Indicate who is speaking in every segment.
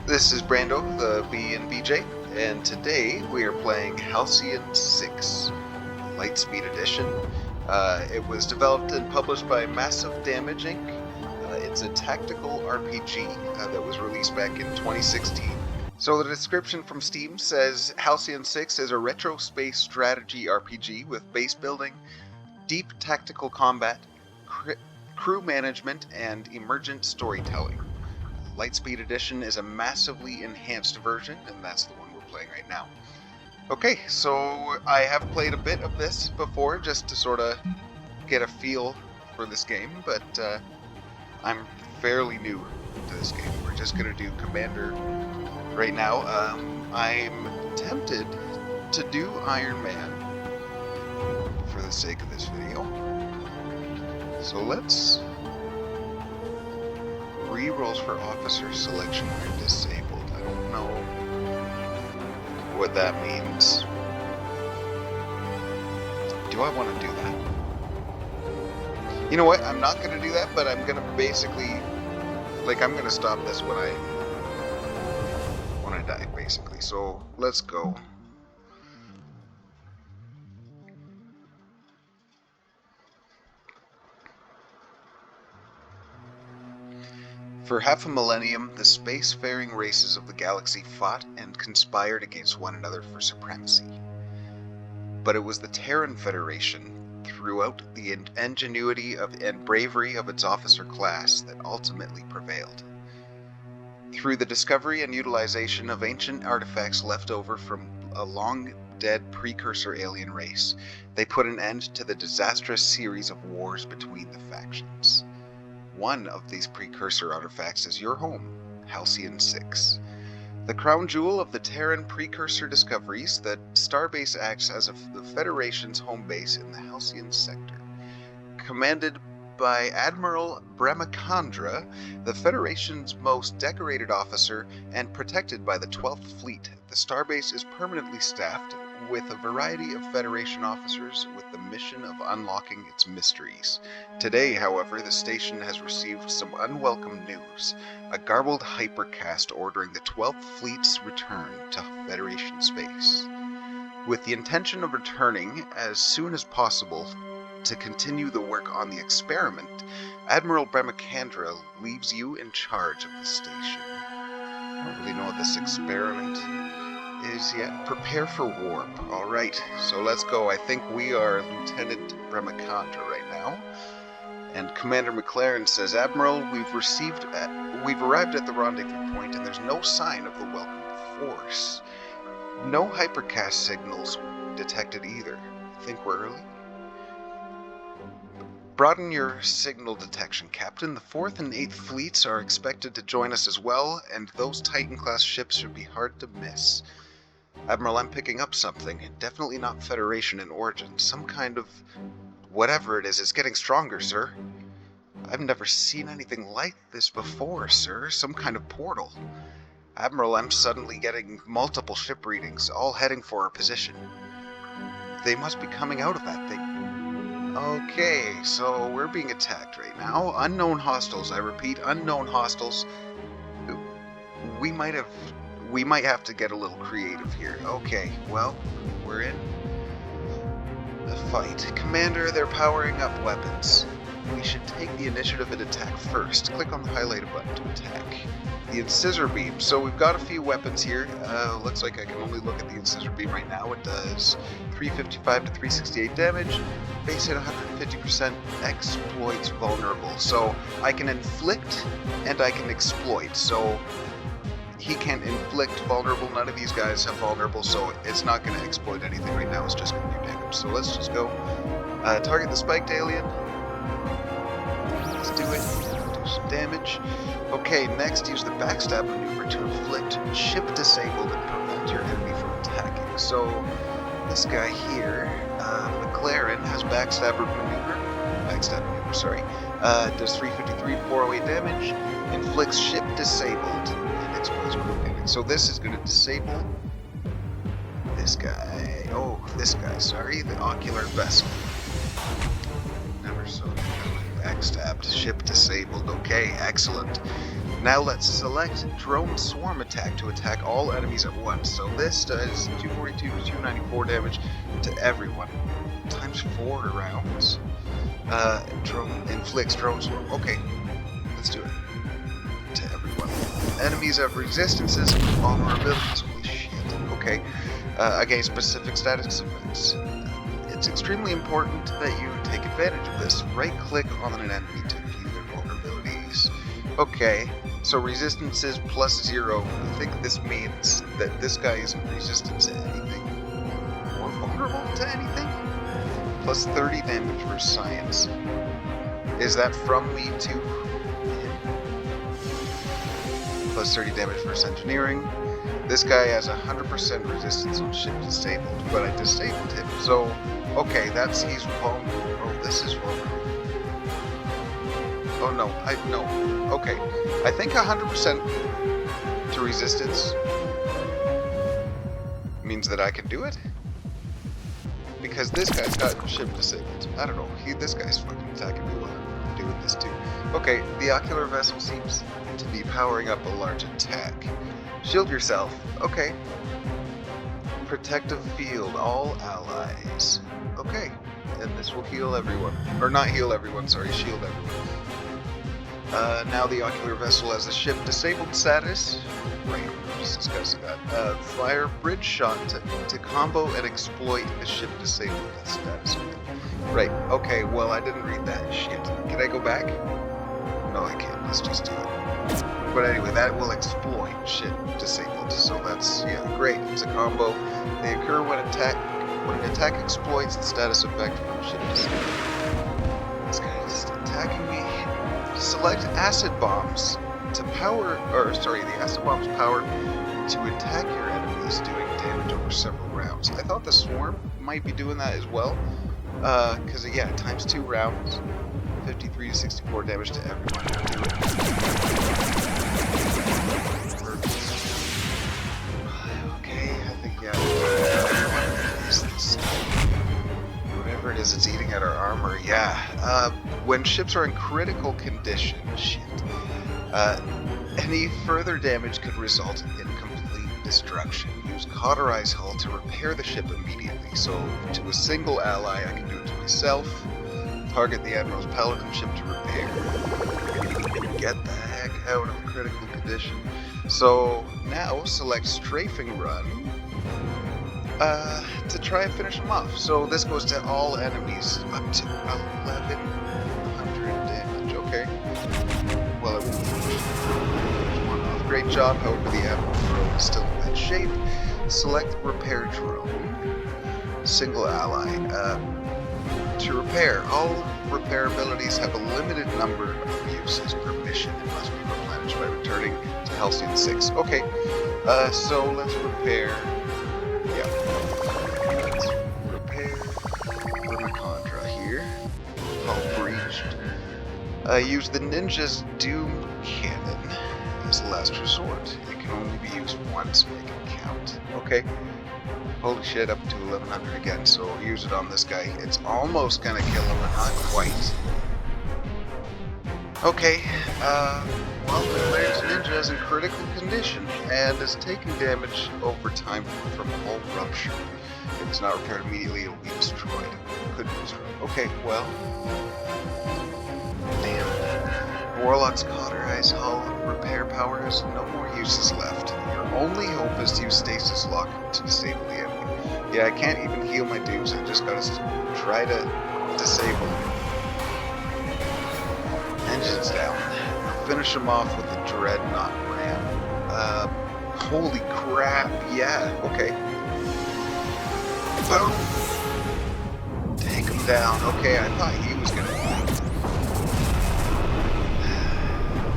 Speaker 1: This is Brando, the BJ, and today we are playing Halcyon 6, Lightspeed Edition. It was developed and published by Massive Damage Inc. It's a tactical RPG that was released back in 2016. So the description from Steam says Halcyon 6 is a retro space strategy RPG with base building, deep tactical combat, crew management, and emergent storytelling. Lightspeed Edition is a massively enhanced version, and that's the one we're playing right now. Okay, so I have played a bit of this before, just to sort of get a feel for this game, but I'm fairly new to this game. We're just going to do Commander right now. I'm tempted to do Iron Man for the sake of this video. So let's... Rerolls for officer selection are disabled. I don't know what that means. Do I want to do that? You know what? I'm not going to do that, but I'm going to basically... I'm going to stop this when I die, basically. So, let's go. For half a millennium, the spacefaring races of the galaxy fought and conspired against one another for supremacy. But it was the Terran Federation, throughout the ingenuity and bravery of its officer class, that ultimately prevailed. Through the discovery and utilization of ancient artifacts left over from a long-dead precursor alien race, they put an end to the disastrous series of wars between the factions. One of these precursor artifacts is your home, Halcyon 6. The crown jewel of the Terran precursor discoveries, the starbase acts as the Federation's home base in the Halcyon sector. Commanded by Admiral Brahmacandra, the Federation's most decorated officer, and protected by the 12th Fleet, the starbase is permanently staffed with a variety of Federation officers with the mission of unlocking its mysteries. Today, however, the station has received some unwelcome news. A garbled hypercast ordering the 12th Fleet's return to Federation space. With the intention of returning as soon as possible to continue the work on the experiment, Admiral Brahmacandra leaves you in charge of the station. I don't really know what this experiment is yet. Prepare for warp. Alright, so let's go. I think we are Lieutenant Brahmacandra right now. And Commander McLaren says, Admiral, we've arrived at the rendezvous point and there's no sign of the welcome force. No hypercast signals detected either. Think we're early? Broaden your signal detection, Captain. The 4th and 8th Fleets are expected to join us as well, and those Titan-class ships should be hard to miss. Admiral, I'm picking up something. Definitely not Federation in origin. Some kind of... whatever it is, it's getting stronger, sir. I've never seen anything like this before, sir. Some kind of portal. Admiral, I'm suddenly getting multiple ship readings, all heading for our position. They must be coming out of that thing. Okay, so we're being attacked right now. Unknown hostiles, I repeat, unknown hostiles. We might have to get a little creative here. Okay, well, we're in the fight. Commander, they're powering up weapons. We should take the initiative and attack first. Click on the highlighted button to attack. The Incisor Beam. So we've got a few weapons here. Looks like I can only look at the Incisor Beam right now. It does 355 to 368 damage. Base hit 150%. Exploits vulnerable. So I can inflict and I can exploit. So he can't inflict vulnerable. None of these guys have vulnerable, so it's not going to exploit anything right now. It's just going to do damage. So let's just go. Target the spiked alien. Let's do it. Do some damage. Okay, next use the backstab maneuver to inflict ship disabled and prevent your enemy from attacking. So this guy here, McLaren, has backstab maneuver, does 353 to 408 damage, inflicts ship disabled, and explodes crew damage. So this is going to disable this guy. Oh, this guy, sorry, the ocular vessel. Never saw that. Backstabbed, ship disabled. Okay, excellent. Now let's select Drone Swarm Attack to attack all enemies at once. So this does 242 to 294 damage to everyone. Times 4 rounds. Drone inflicts Drone Swarm. Okay, let's do it. To everyone. Enemies have resistances and vulnerabilities. Holy shit. Okay. Against specific status effects. It's extremely important that you take advantage of this. Right-click on an enemy to view their vulnerabilities. Okay, so resistance is +0. I think this means that this guy isn't resistant to anything. Or vulnerable to anything? Plus 30 damage for science. Is that from me to him? Plus 30 damage for engineering. This guy has 100% resistance on ship disabled, but I disabled him, so okay, he's vulnerable. Oh, this is vulnerable. Oh no, no. Okay, I think 100% to resistance means that I can do it? Because this guy's got ship disabled. I don't know, this guy's fucking attacking me while I'm doing this too. Okay, the ocular vessel seems to be powering up a large attack. Shield yourself. Okay. Protective field, all allies. Okay, and this will heal everyone. Or not heal everyone, sorry, shield everyone. Now the ocular vessel has a ship disabled status. Right, just discussing that. Fire bridge shot to combo and exploit a ship disabled status. Right, okay, well I didn't read that. Shit. Can I go back? No, I can't. Let's just do it. But anyway, that will exploit ship disabled. So that's, yeah, great. It's a combo. They occur when an attack exploits the status effect from ship disabled. This guy is attacking me. Select acid bombs to power, the acid bomb's power to attack your enemies, doing damage over several rounds. I thought the swarm might be doing that as well, because yeah, times 2 rounds, 53 to 64 damage to everyone. Do it. Okay, I think yeah. What is this? Whatever it is, it's eating at our armor. Yeah. When ships are in critical condition, any further damage could result in complete destruction. Use Cauterize Hull to repair the ship immediately. So, to a single ally, I can do it to myself. Target the Admiral's Paladin ship to repair. Get the heck out of critical condition. So, now select Strafing Run to try and finish them off. So, this goes to all enemies up to 1100 damage. Okay. Well, it won't finish one off. Great job, however, the Admiral drone is still in bad shape. Select Repair Drone. Single ally. To repair, all repair abilities have a limited number of uses per mission and must be replenished by returning to Halcyon 6. Okay, so let's repair. Yeah. Let's repair Vermicondra here. All breached. Use the Ninja's Doom Cannon as last resort. It can only be used once, make it count. Okay. Holy shit, up to 1100 again, so use it on this guy. It's almost gonna kill him, but not quite. Okay, well, the player's ninja is in critical condition and is taking damage over time from hull rupture. If it's not repaired immediately, it'll be destroyed. Could be destroyed. Okay, well. Damn. Warlock's Cauterize Hull repair power has no more uses left. Your only hope is to use Stasis Lock to disable the enemy. Yeah, I can't even heal my dudes, I just gotta try to disable them. Engines down. Finish them off with the Dreadnought Ram. Holy crap, yeah, okay. Boom! Take him down. Okay, I thought he was gonna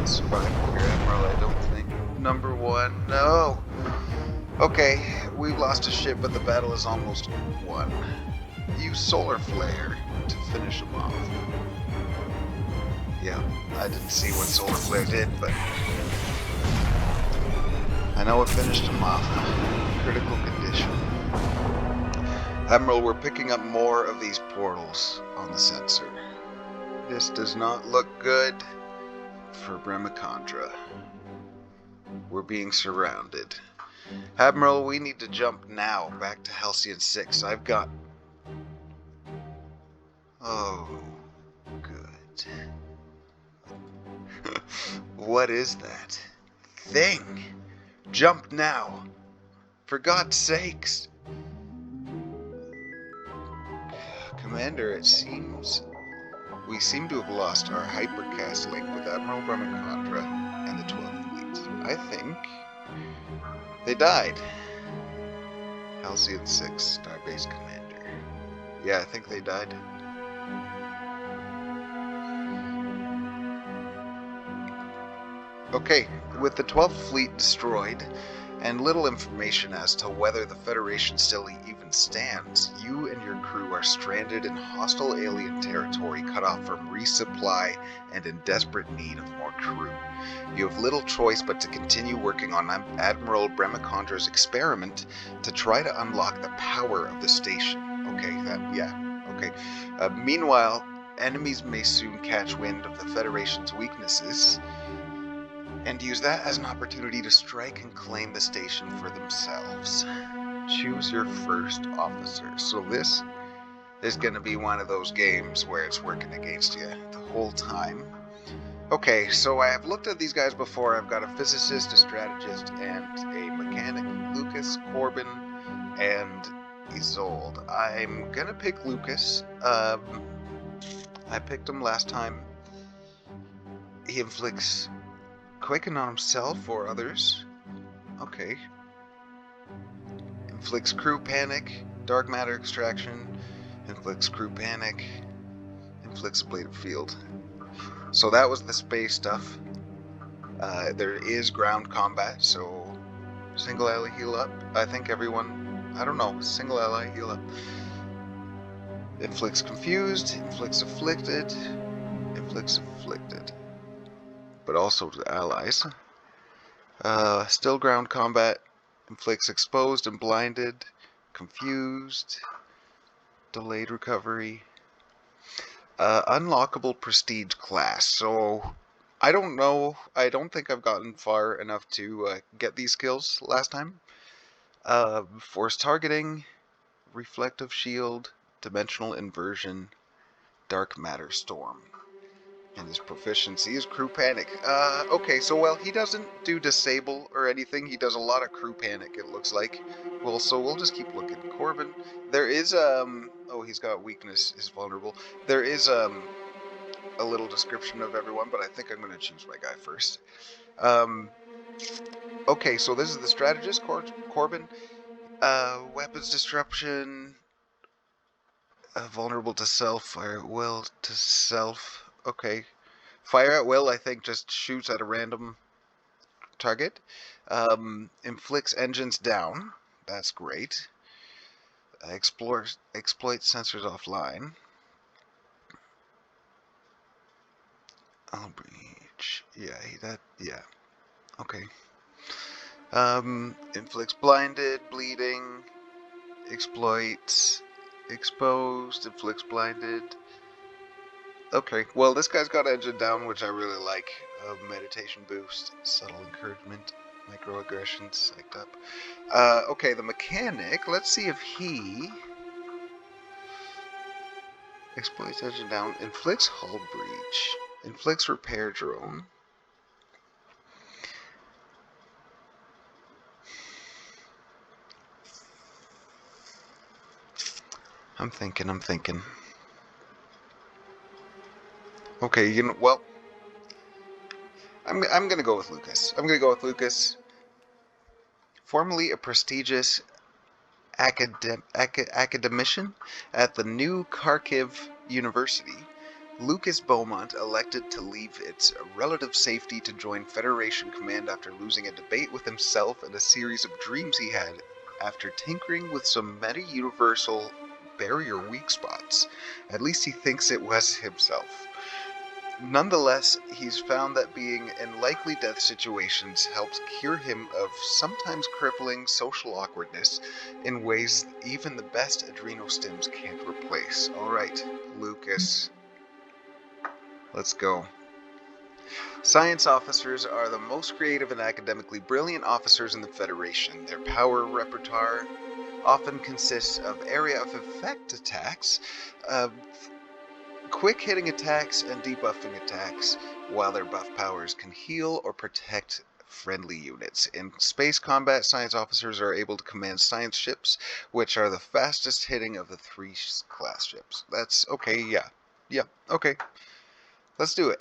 Speaker 1: survive here, Admiral, I don't think. Number 1, no! Okay, we've lost a ship, but the battle is almost won. Use Solar Flare to finish him off. Yeah, I didn't see what Solar Flare did, but I know it finished him off. Critical condition. Admiral, we're picking up more of these portals on the sensor. This does not look good for Bremicondra. We're being surrounded. Admiral, we need to jump now back to Halcyon 6. I've got... Oh, good. What is that thing? Jump now. For God's sakes. Commander, it seems we seem to have lost our hypercast link with Admiral Brahmacandra and the 12th Fleet. I think they died. Halcyon 6, Starbase Commander. Yeah, I think they died. Okay, with the 12th Fleet destroyed, and little information as to whether the Federation still even stands, you and your crew are stranded in hostile alien territory, cut off from resupply and in desperate need of more crew. You have little choice but to continue working on Admiral Brahmacandra's experiment to try to unlock the power of the station. Meanwhile, enemies may soon catch wind of the Federation's weaknesses and use that as an opportunity to strike and claim the station for themselves. Choose your first officer. So this is going to be one of those games where it's working against you the whole time. Okay, so I have looked at these guys before. I've got a physicist, a strategist, and a mechanic. Lucas, Corbin, and Isolde. I'm going to pick Lucas. I picked him last time. He inflicts quicken on himself or others. Okay. Inflicts crew panic, dark matter extraction, inflicts crew panic, inflicts ablative field. So that was the space stuff. There is ground combat, so single ally heal up. I think everyone, I don't know, single ally heal up. Inflicts confused, inflicts afflicted, but also to allies. Still ground combat, inflicts exposed and blinded, confused, delayed recovery. Unlockable prestige class. So I don't know. I don't think I've gotten far enough to get these skills last time. Force targeting, reflective shield, dimensional inversion, dark matter storm. And his proficiency is crew panic. Okay, so well, he doesn't do disable or anything. He does a lot of crew panic, it looks like. Well, so we'll just keep looking. Corbin, there is, oh, he's got weakness, is vulnerable. There is, a little description of everyone, but I think I'm going to choose my guy first. Okay, so this is the strategist, Corbin. Weapons disruption, vulnerable to self, fire at will to self. Okay. Fire at will, I think, just shoots at a random target. Inflicts engines down. That's great. Exploits sensors offline. Breach. Yeah. Okay. Inflicts blinded, bleeding, exploits, exposed, inflicts blinded. Okay, well, this guy's got engine down, which I really like. Meditation boost, subtle encouragement, microaggressions, psyched up. Okay, the mechanic, let's see if he exploits engine down, inflicts hull breach, inflicts repair drone. I'm thinking. Okay, you know, well, I'm gonna go with Lucas. Formerly a prestigious academician at the new Kharkiv University, Lucas Beaumont elected to leave its relative safety to join Federation Command after losing a debate with himself and a series of dreams he had after tinkering with some meta-universal barrier weak spots. At least he thinks it was himself. Nonetheless, he's found that being in likely death situations helps cure him of sometimes crippling social awkwardness in ways even the best adrenostims can't replace. Alright, Lucas. Let's go. Science officers are the most creative and academically brilliant officers in the Federation. Their power repertoire often consists of area of effect attacks, quick hitting attacks, and debuffing attacks, while their buff powers can heal or protect friendly units. In space combat, science officers are able to command science ships, which are the fastest hitting of the 3 class ships. That's okay, yeah. Yeah, okay. Let's do it.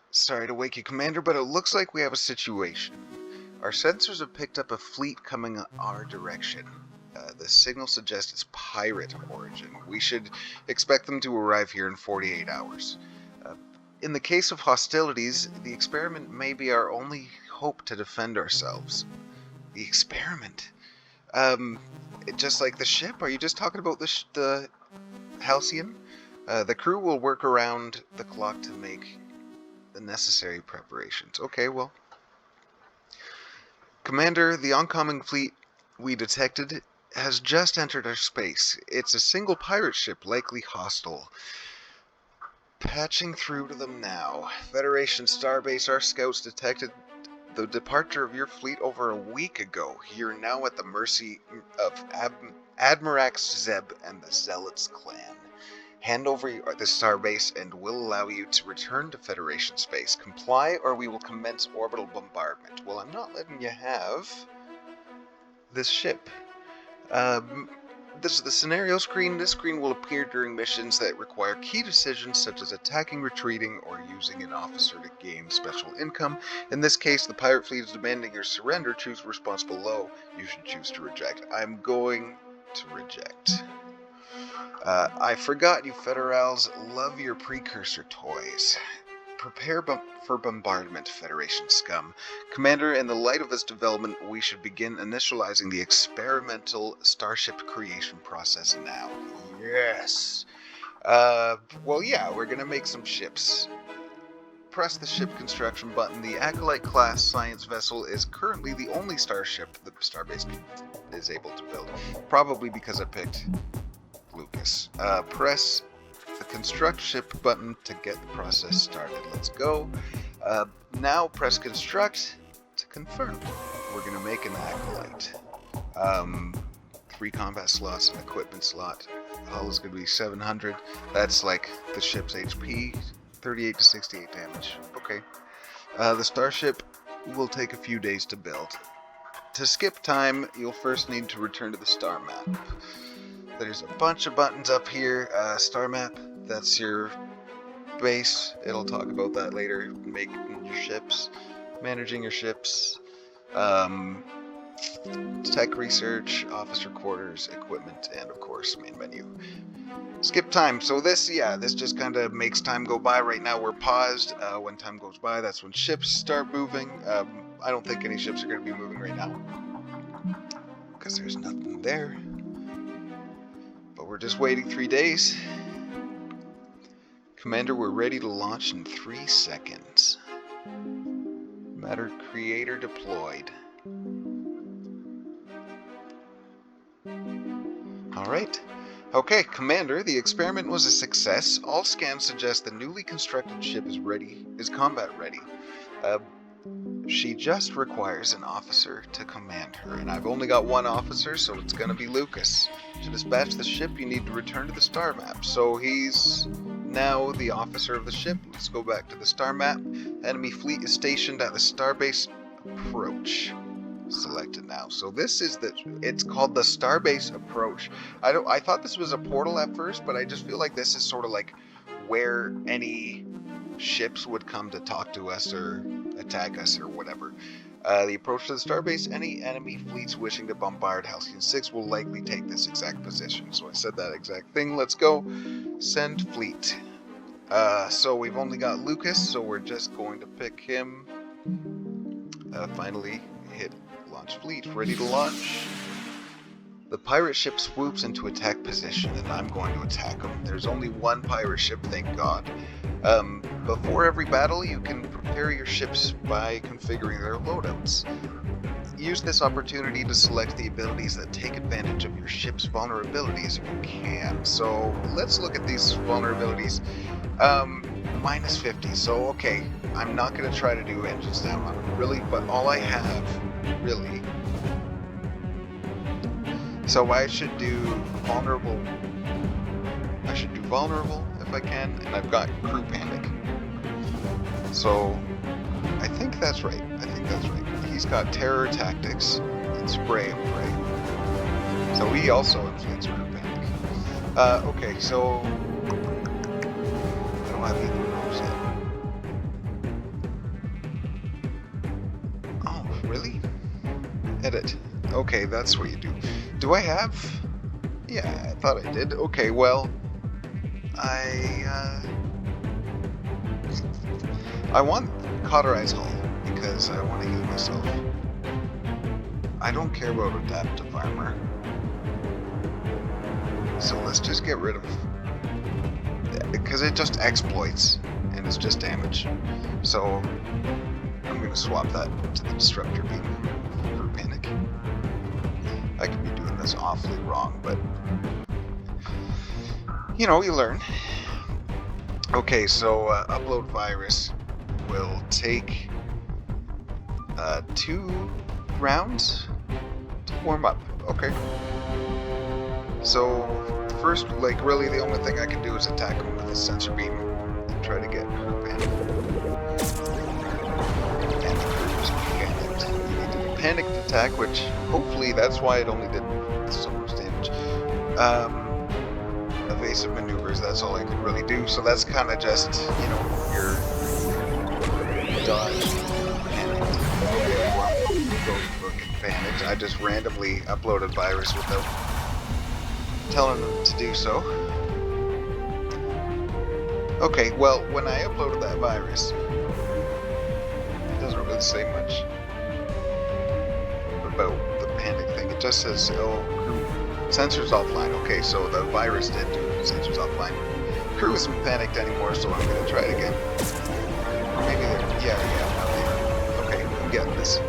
Speaker 1: Sorry to wake you, Commander, but it looks like we have a situation. Our sensors have picked up a fleet coming our direction. The signal suggests it's pirate origin. We should expect them to arrive here in 48 hours. In the case of hostilities, the experiment may be our only hope to defend ourselves. The experiment? Just like the ship? Are you just talking about the Halcyon? The crew will work around the clock to make the necessary preparations. Okay, well. Commander, the oncoming fleet we detected has just entered our space. It's a single pirate ship, likely hostile. Patching through to them now. Federation Starbase, our scouts detected the departure of your fleet over a week ago. You're now at the mercy of Admirax Zeb and the Zealots clan. Hand over the Starbase and we'll allow you to return to Federation space. Comply or we will commence orbital bombardment. Well, I'm not letting you have this ship. This is the scenario screen. This screen will appear during missions that require key decisions such as attacking, retreating, or using an officer to gain special income. In this case, the pirate fleet is demanding your surrender. Choose response below. You should choose to reject. I'm going to reject. I forgot you Federals love your precursor toys. Prepare for bombardment, Federation scum. Commander, in the light of this development, we should begin initializing the experimental starship creation process now. Yes! Well, yeah, we're gonna make some ships. Press the ship construction button. The Acolyte class science vessel is currently the only starship the Starbase is able to build. Probably because I picked Lucas. Press the construct ship button to get the process started. Let's go. Now press construct to confirm. We're going to make an Acolyte. 3 combat slots, an equipment slot. Hull is going to be 700. That's like the ship's HP, 38 to 68 damage. Okay. The starship will take a few days to build. To skip time, you'll first need to return to the star map. There's a bunch of buttons up here. Star map, that's your base. It'll talk about that later. Making your ships, managing your ships, tech research, officer quarters, equipment, and of course main menu. Skip time. So this just kind of makes time go by. Right now we're paused. When time goes by, that's when ships start moving. I don't think any ships are going to be moving right now because there's nothing there. But we're just waiting 3 days. Commander, we're ready to launch in 3 seconds. Matter creator deployed. Alright. Okay, Commander, the experiment was a success. All scans suggest the newly constructed ship is combat ready. She just requires an officer to command her, and I've only got 1 officer, so it's gonna be Lucas. To dispatch the ship, you need to return to the star map. So he's now the officer of the ship. Let's go back to the star map. Enemy fleet is stationed at the starbase approach. Selected now. So this is it's called the starbase approach. I thought this was a portal at first, but I just feel like this is sort of like where any ships would come to talk to us or attack us or whatever. The approach to the starbase, any enemy fleets wishing to bombard Halcyon 6 will likely take this exact position. So I said that exact thing. Let's go. Send fleet. So we've only got Lucas, so we're just going to pick him. Finally hit launch fleet. Ready to launch. The pirate ship swoops into attack position, and I'm going to attack him. There's only 1 pirate ship, thank God. Before every battle, you can prepare your ships by configuring their loadouts. use this opportunity to select the abilities that take advantage of your ship's vulnerabilities if you can. So let's look at these vulnerabilities. Minus 50. So okay, I'm not going to try to do engines down on them, really, but all I have, really. So I should do vulnerable. I should do vulnerable if I can, and I've got crew panic. So I think that's right. He's got terror tactics and spray and pray. So he also inflicts crew panic. Okay, so I don't have either of those yet. Oh, really? Edit. Okay, that's what you do. Do I have? Yeah, I thought I did. Okay, well, I want cauterize hull because I want to heal myself. I don't care about adaptive armor. So let's just get rid of, because it just exploits and it's just damage. So I'm going to swap that to the disruptor beam for panic. I could be doing this awfully wrong, but you know, you learn. Okay, so upload virus will take 2 rounds to warm up. Okay. So first, like, really the only thing I can do is attack him with a sensor beam and try to get her panicked. And the crew is panicked. You need to be panicked attack, which hopefully that's why it only did so much damage. Evasive maneuvers, that's all I could really do. So that's kind of just, you know, your dodge, panicked, panicked. I just randomly uploaded virus without telling them to do so. Okay, well, when I uploaded that virus, it doesn't really say much about the panic thing. It just says, oh, crew sensors offline. Okay, so the virus did do sensors offline. Crew isn't panicked anymore, so I'm going to try it again. Or maybe they're, yeah, now they are. Okay, I'm getting this.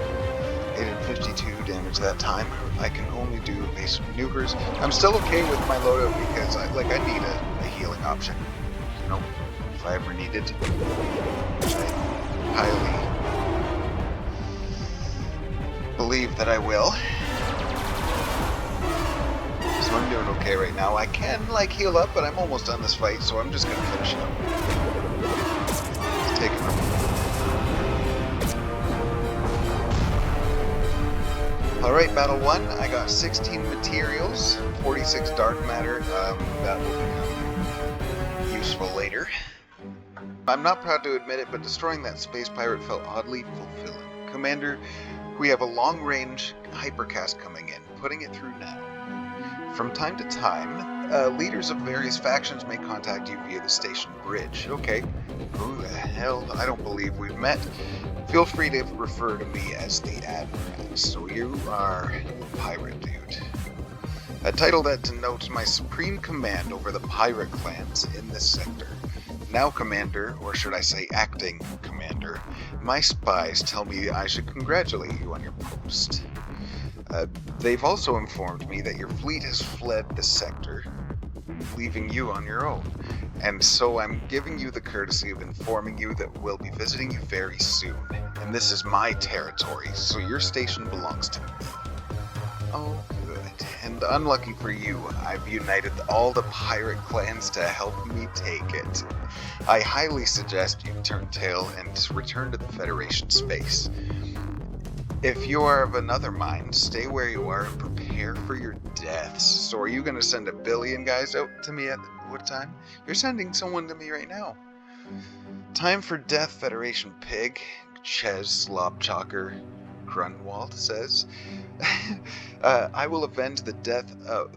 Speaker 1: 852 damage that time. I can only do evasive maneuvers. I'm still okay with my loadout because I need a healing option, you know, if I ever needed, which I highly believe that I will. So I'm doing okay right now. I can heal up, but I'm almost done this fight, so I'm just gonna finish it up. Take it. Alright, battle 1, I got 16 materials, 46 dark matter, that will become useful later. I'm not proud to admit it, but destroying that space pirate felt oddly fulfilling. Commander, we have a long-range hypercast coming in, putting it through now. From time to time, leaders of various factions may contact you via the station bridge. Okay, who the hell? I don't believe we've met. Feel free to refer to me as the Admiral. So you are a pirate dude. A title that denotes my supreme command over the pirate clans in this sector. Now, Commander, or should I say acting Commander, my spies tell me I should congratulate you on your post. They've also informed me that your fleet has fled the sector, leaving you on your own. And so I'm giving you the courtesy of informing you that we'll be visiting you very soon. And this is my territory, so your station belongs to me. Oh, good. And unlucky for you, I've united all the pirate clans to help me take it. I highly suggest you turn tail and return to the Federation space. If you are of another mind, stay where you are and prepare for your deaths. So are you going to send 1 billion guys out to me at what time? You're sending someone to me right now. Time for death, Federation pig, Ches Slobchalker Grunwald says. I will avenge the death of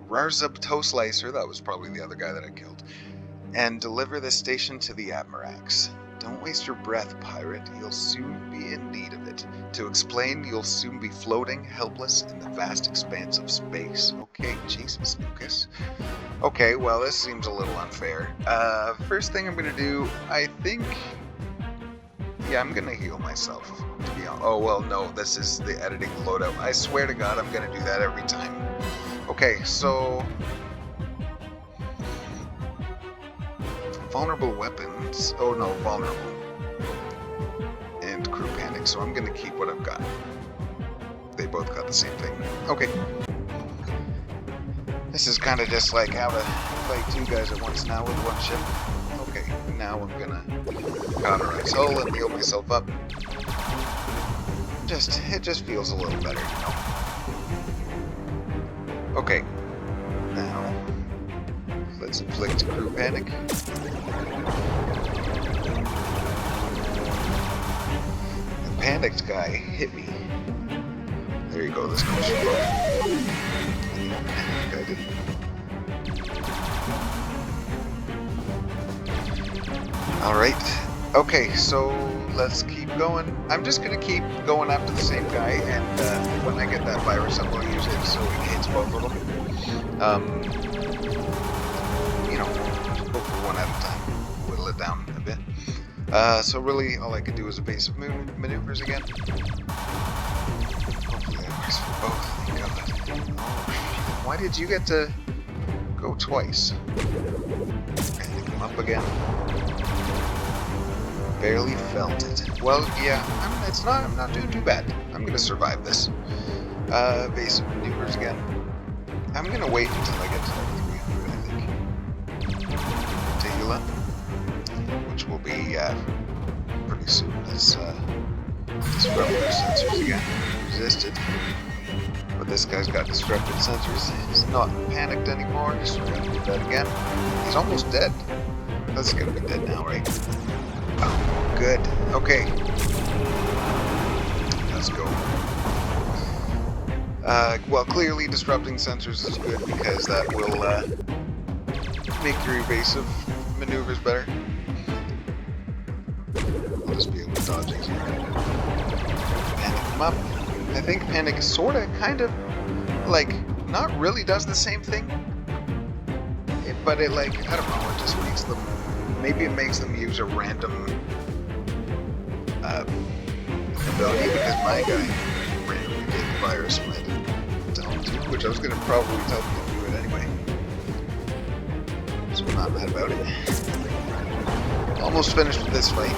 Speaker 1: Rarzub Toeslicer, that was probably the other guy that I killed, and deliver this station to the Admirax. Don't waste your breath, pirate. You'll soon be in need of it. To explain, you'll soon be floating, helpless, in the vast expanse of space. Okay, Jesus, Lucas. Okay, well, this seems a little unfair. First thing I'm gonna do, I think... Yeah, I'm gonna heal myself, to be honest. Oh, well, no, this is the editing loadout. I swear to God, I'm gonna do that every time. Okay, so... vulnerable weapons. Oh, no, vulnerable. And crew panic, so I'm gonna keep what I've got. They both got the same thing. Okay. This is kind of just like how to fight two guys at once now with one ship. Okay, now I'm gonna cauterize hull and heal myself up. It just feels a little better, you know. Okay, now let's inflict crew panic. The panicked guy hit me. There you go, this goes slow. Panicked guy didn't. Alright, okay, so let's keep going. I'm just going to keep going after the same guy, and when I get that virus, I'm going to use it so it hits both of them. You know, go for one at a time, whittle it down a bit. So really, all I can do is evasive maneuvers again. Hopefully that works for both, thank God. Oh, why did you get to go twice? And come up again. Barely felt it. Well, yeah, I'm not doing too bad. I'm gonna survive this. Evasive maneuvers again. I'm gonna wait until I get to level 300, I think. To heal up. Which will be, pretty soon. Let's, disrupt their sensors again. Resisted. But this guy's got disrupted sensors. He's not panicked anymore, so we're gonna do that again. He's almost dead. That's gonna be dead now, right? Oh, good. Okay. Let's go. Well, clearly disrupting sensors is good because that will make your evasive maneuvers better. I'll just be able to dodge easier. Panic them up. I think panic sorta, kind of, like, not really does the same thing. But it, like, I don't know, it just makes them... Maybe it makes them use a random ability, because my guy randomly did the virus when I didn't tell him to, which I was going to probably tell him to do it anyway. So I'm not mad about it. Almost finished with this fight.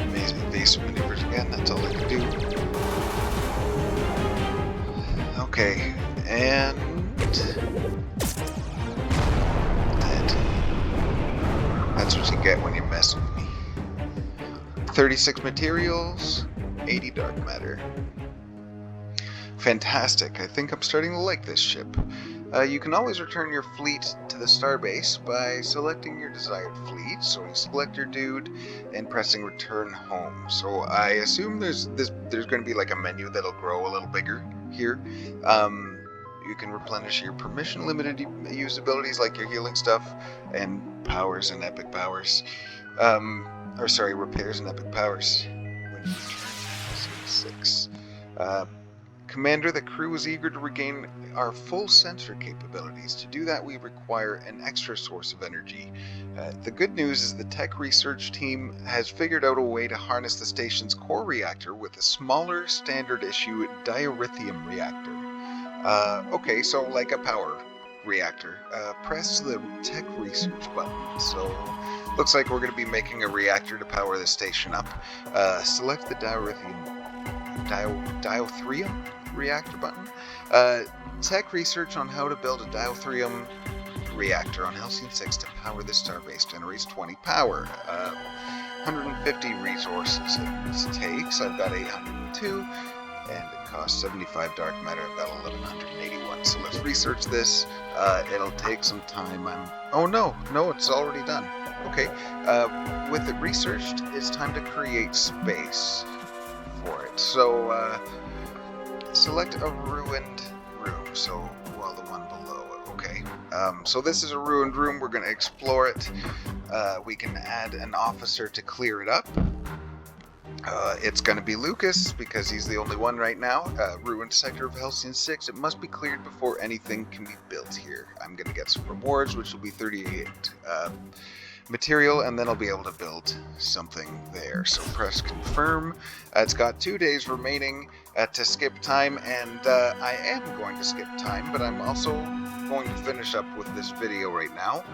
Speaker 1: Amazing evasive maneuvers again, that's all I can do. Okay, and... That's what you get when you mess with me. 36 materials, 80 dark matter. Fantastic. I think I'm starting to like this ship. You can always return your fleet to the starbase by selecting your desired fleet. So you select your dude and pressing return home. So I assume there's going to be like a menu that'll grow a little bigger here. You can replenish your permission limited use abilities like your healing stuff and powers and epic powers. Repairs and epic powers. When you return to 6. Commander, the crew is eager to regain our full sensor capabilities. To do that, we require an extra source of energy. The good news is the tech research team has figured out a way to harness the station's core reactor with a smaller standard issue diurethium reactor. Okay, so like a power reactor. Press the tech research button. So, looks like we're going to be making a reactor to power the station up. Select the diurethium reactor button. Tech research on how to build a diurethium reactor on Halcyon 6 to power the starbase generates 20 power. 150 resources it takes. I've got 802. And it costs 75 dark matter. I've got 1181. So let's research this. It'll take some time. Oh no, it's already done. Okay. With it researched, it's time to create space for it. So select a ruined room. So the one below it. Okay. So this is a ruined room. We're going to explore it. We can add an officer to clear it up. It's going to be Lucas, because he's the only one right now. Ruined sector of Halcyon 6. It must be cleared before anything can be built here. I'm going to get some rewards, which will be 38 material, and then I'll be able to build something there. So press confirm. It's got 2 days remaining to skip time, and I am going to skip time, but I'm also going to finish up with this video right now.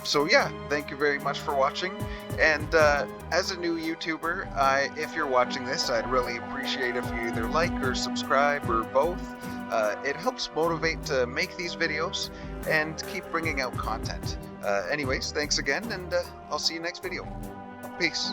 Speaker 1: So yeah, thank you very much for watching, and as a new YouTuber, if you're watching this, I'd really appreciate if you either like or subscribe or both. It helps motivate to make these videos and keep bringing out content. Anyways, thanks again, and I'll see you next video. Peace.